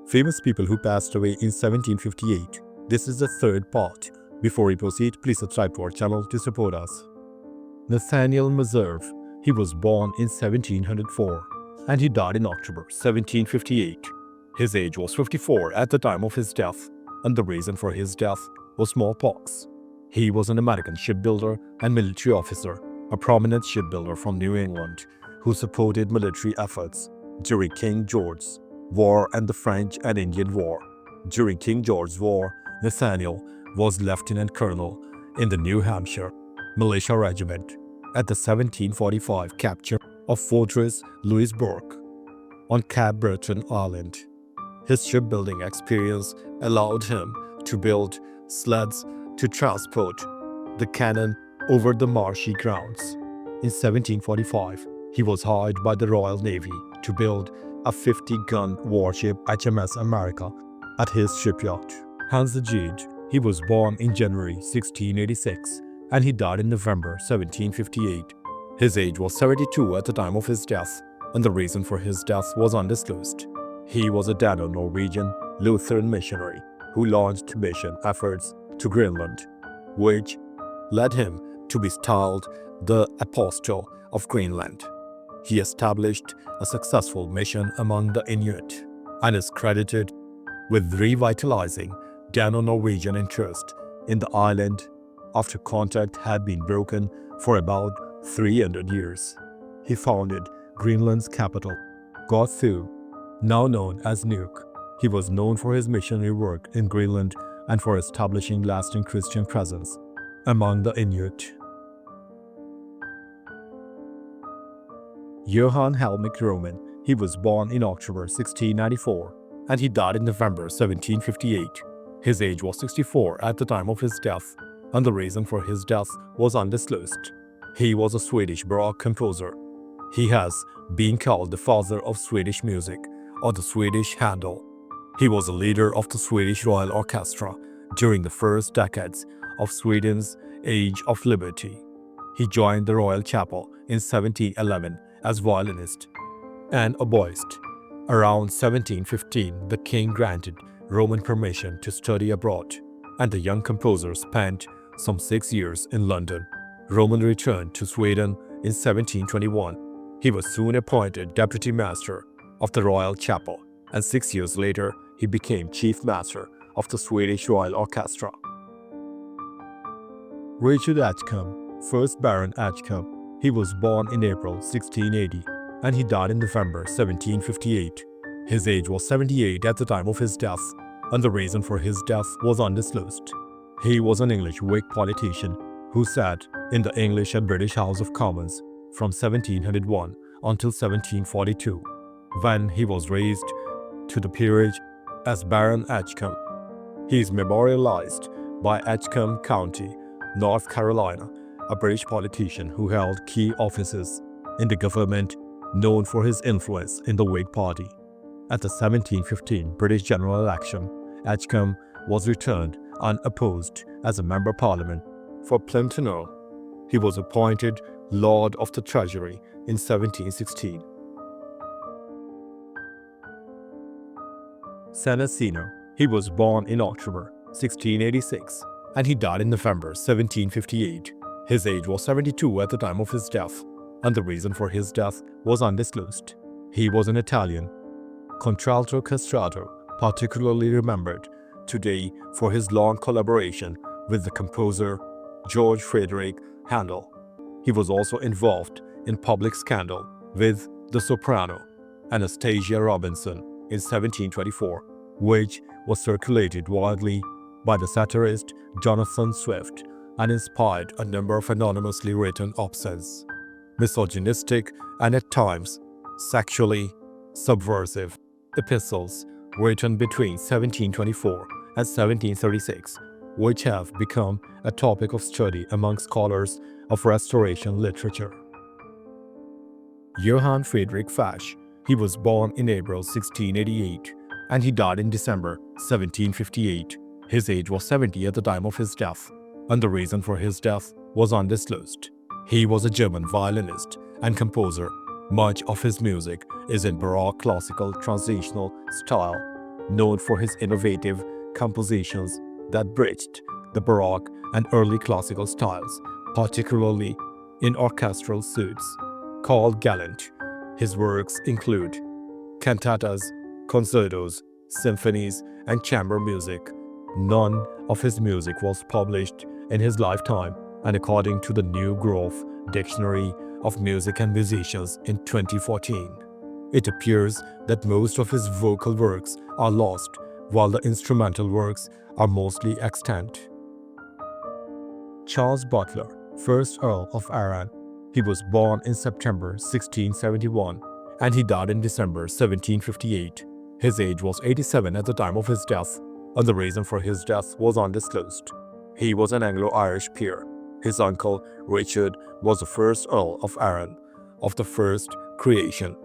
Famous people who passed away in 1758. This is the third part. Before we proceed, please subscribe to our channel to support us. Nathaniel Meserve. He was born in 1704 and he died in October 1758. His age was 54 at the time of his death, and the reason for his death was smallpox. He was an American shipbuilder and military officer, a prominent shipbuilder from New England who supported military efforts during King George's War and the French and Indian War. During King George's War, Nathaniel was lieutenant colonel in the New Hampshire Militia Regiment at the 1745 capture of Fortress Louisbourg on Cape Breton Island. His shipbuilding experience allowed him to build sleds to transport the cannon over the marshy grounds. In 1745, he was hired by the Royal Navy to build a 50-gun warship HMS America at his shipyard. Hans the Jade. He was born in January 1686 and he died in November 1758. His age was 72 at the time of his death, and the reason for his death was undisclosed. He was a Dano-Norwegian Lutheran missionary who launched mission efforts to Greenland, which led him to be styled the Apostle of Greenland. He established a successful mission among the Inuit and is credited with revitalizing Dano-Norwegian interest in the island after contact had been broken for about 300 years. He founded Greenland's capital, Gothu, now known as Nuuk. He was known for his missionary work in Greenland and for establishing lasting Christian presence among the Inuit. Johann Helmich Roman. He was born in October 1694 and he died in November 1758. His age was 64 at the time of his death, and the reason for his death was undisclosed. He was a Swedish Baroque composer. He has been called the father of Swedish music, or the Swedish Handel. He was a leader of the Swedish Royal Orchestra during the first decades of Sweden's Age of Liberty. He joined the Royal Chapel in 1711 as violinist and oboist. Around 1715, the king granted Roman permission to study abroad, and the young composer spent some 6 years in London. Roman returned to Sweden in 1721. He was soon appointed deputy master of the Royal Chapel, and 6 years later he became chief master of the Swedish Royal Orchestra. Richard Edgecombe, 1st Baron Edgecombe. He was born in April 1680 and he died in November 1758. His age was 78 at the time of his death, and the reason for his death was undisclosed. He was an English Whig politician who sat in the English and British House of Commons from 1701 until 1742, when he was raised to the peerage as Baron Edgecombe. He is memorialized by Edgecombe County, North Carolina, a British politician who held key offices in the government, known for his influence in the Whig Party. At the 1715 British general election, Edgecombe was returned unopposed as a Member of Parliament for Plymouth. He was appointed Lord of the Treasury in 1716. Senesino. He was born in October 1686 and he died in November 1758. His age was 72 at the time of his death, and the reason for his death was undisclosed. He was an Italian contralto castrato, particularly remembered today for his long collaboration with the composer George Frederick Handel. He was also involved in public scandal with the soprano Anastasia Robinson in 1724, which was circulated widely by the satirist Jonathan Swift and inspired a number of anonymously written obscene, misogynistic, and at times sexually subversive epistles written between 1724 and 1736, which have become a topic of study among scholars of Restoration literature. Johann Friedrich Fasch. He was born in April 1688 and he died in December 1758. His age was 70 at the time of his death, and the reason for his death was undisclosed. He was a German violinist and composer. Much of his music is in Baroque classical transitional style. known for his innovative compositions that bridged the Baroque and early classical styles, particularly in orchestral suites. Called gallant, his works include cantatas, concertos, symphonies, and chamber music. None of his music was published in his lifetime, and according to the New Grove Dictionary of Music and Musicians in 2014, it appears that most of his vocal works are lost, while the instrumental works are mostly extant. Charles Butler, 1st Earl of Arran. He was born in September 1671 and he died in December 1758. His age was 87 at the time of his death, and the reason for his death was undisclosed. He was an Anglo-Irish peer. His uncle, Richard, was the 1st Earl of Arran of the first creation.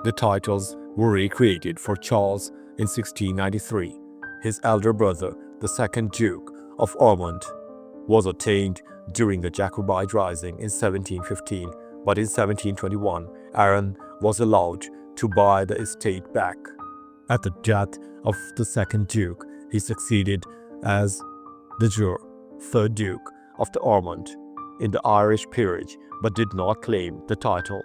The titles were recreated for Charles in 1693. His elder brother, the 2nd Duke of Ormond, was attainted during the Jacobite Rising in 1715, but in 1721, Arran was allowed to buy the estate back. At the death of the 2nd Duke, he succeeded as de jure, 3rd Duke of the Ormond in the Irish peerage, but did not claim the title.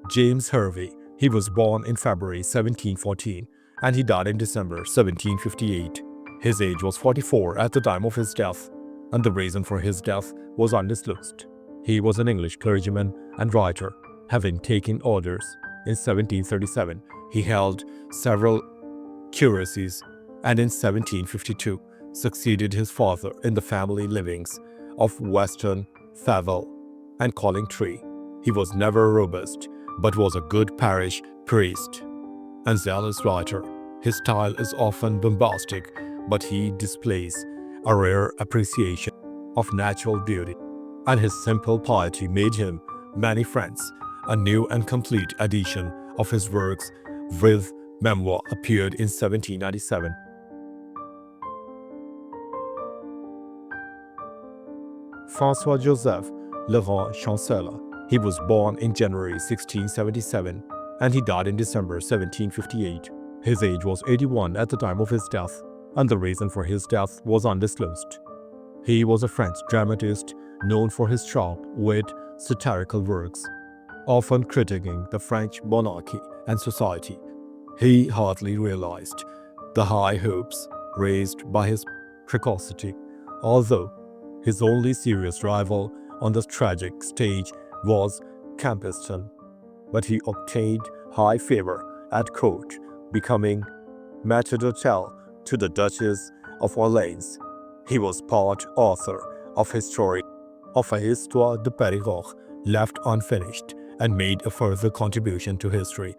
James Hervey. He was born in February 1714 and he died in December 1758. His age was 44 at the time of his death, and the reason for his death was undisclosed. He was an English clergyman and writer. Having taken orders in 1737, he held several curacies and in 1752 succeeded his father in the family livings of Weston, Thaville, and Collingtree. He was never robust, but was a good parish priest and zealous writer. His style is often bombastic, but he displays a rare appreciation of natural beauty, and his simple piety made him many friends. A new and complete edition of his works with memoir appeared in 1797. François-Joseph Laurent Chancellor. He was born in January 1677 and he died in December 1758. His age was 81 at the time of his death, and the reason for his death was undisclosed. He was a French dramatist known for his sharp wit, satirical works, often critiquing the French monarchy and society. He hardly realized the high hopes raised by his precocity, although his only serious rival on the tragic stage was Campiston, but he obtained high favor at court, becoming maître d'hôtel to the Duchess of Orleans. He was part author of a story of a Histoire de Périgord left unfinished and made a further contribution to history.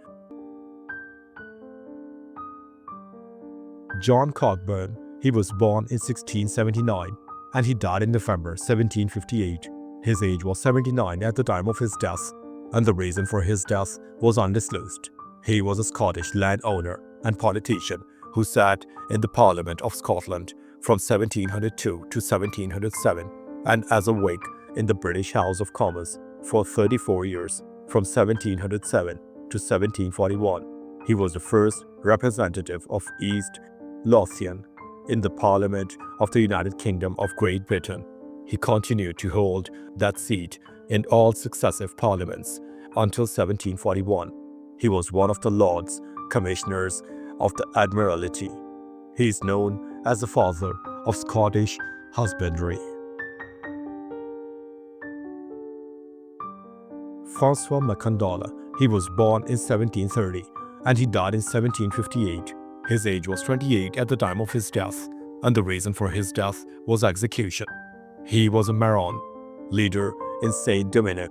John Cockburn. He was born in 1679 and he died in November 1758. His age was 79 at the time of his death, and the reason for his death was undisclosed. He was a Scottish landowner and politician who sat in the Parliament of Scotland from 1702 to 1707 and as a Whig in the British House of Commons for 34 years, from 1707 to 1741. He was the first representative of East Lothian in the Parliament of the United Kingdom of Great Britain. He continued to hold that seat in all successive parliaments until 1741. He was one of the Lords Commissioners of the Admiralty. He is known as the father of Scottish husbandry. François Macandola. He was born in 1730 and he died in 1758. His age was 28 at the time of his death, and the reason for his death was execution. He was a Maron leader in Saint-Dominic,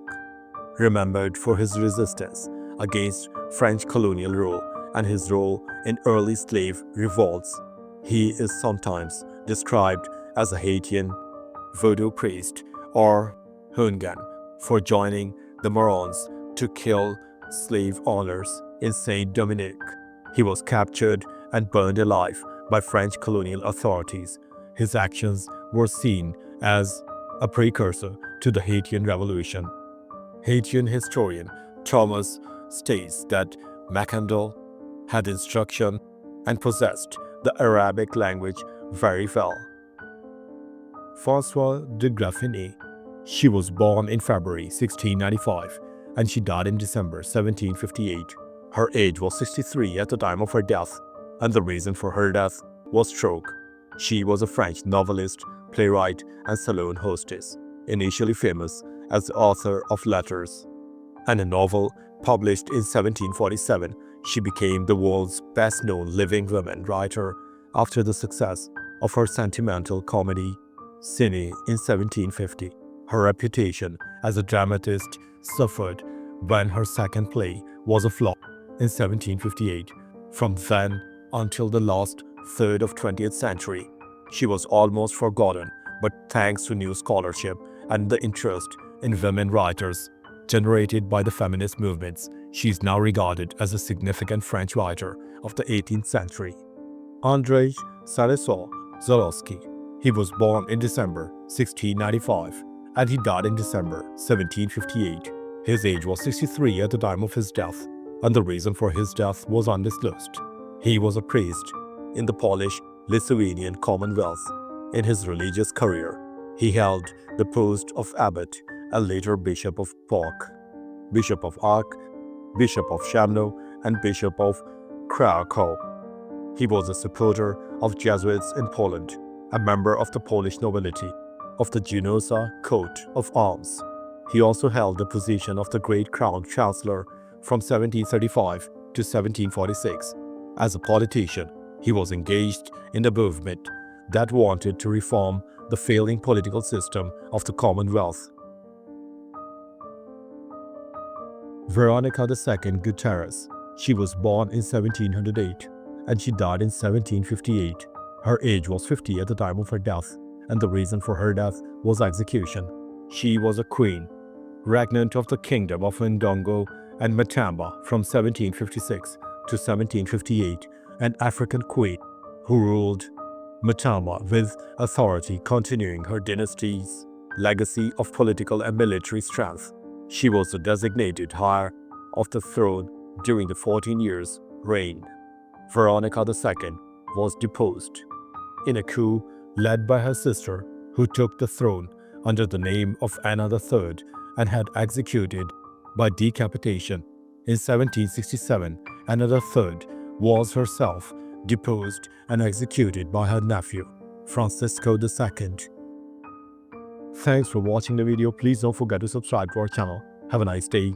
remembered for his resistance against French colonial rule and his role in early slave revolts. He is sometimes described as a Haitian voodoo priest or Houngan for joining the Marons to kill slave owners in Saint-Dominic. He was captured and burned alive by French colonial authorities. His actions were seen as a precursor to the Haitian Revolution. Haitian historian Thomas states that Macandal, had instruction, and possessed the Arabic language very well. Françoise de Graffigny. She was born in February 1695 and she died in December 1758. Her age was 63 at the time of her death, and the reason for her death was stroke. She was a French novelist, playwright, and salon hostess, initially famous as the author of Letters. And a novel published in 1747, she became the world's best-known living woman writer after the success of her sentimental comedy, Cine, in 1750. Her reputation as a dramatist suffered when her second play was a flop in 1758. From then until the last third of 20th century, she was almost forgotten, but thanks to new scholarship and the interest in women writers generated by the feminist movements, she is now regarded as a significant French writer of the 18th century. Andrzej Stanisław-Żuławski. He was born in December 1695 and he died in December 1758. His age was 63 at the time of his death, and the reason for his death was undisclosed. He was a priest in the Polish-Lithuanian Commonwealth. In his religious career, he held the post of abbot and later Bishop of Płock, Bishop of Ark, Bishop of Szamno, and Bishop of Krakow. He was a supporter of Jesuits in Poland, a member of the Polish nobility of the Genoese coat of arms. He also held the position of the Great Crown Chancellor from 1735 to 1746. As a politician, he was engaged in a movement that wanted to reform the failing political system of the Commonwealth. Veronica II Gutierrez. She was born in 1708 and she died in 1758. Her age was 50 at the time of her death, and the reason for her death was execution. She was a queen, regnant of the kingdom of Ndongo and Matamba from 1756 to 1758, an African queen who ruled Matamba with authority, continuing her dynasty's legacy of political and military strength. She was the designated heir of the throne during the 14 years' reign. Veronica II was deposed in a coup led by her sister, who took the throne under the name of Anna III and had executed by decapitation. In 1767, Anna III was herself deposed and executed by her nephew, Francisco II. Thanks for watching the video. Please don't forget to subscribe to our channel. Have a nice day.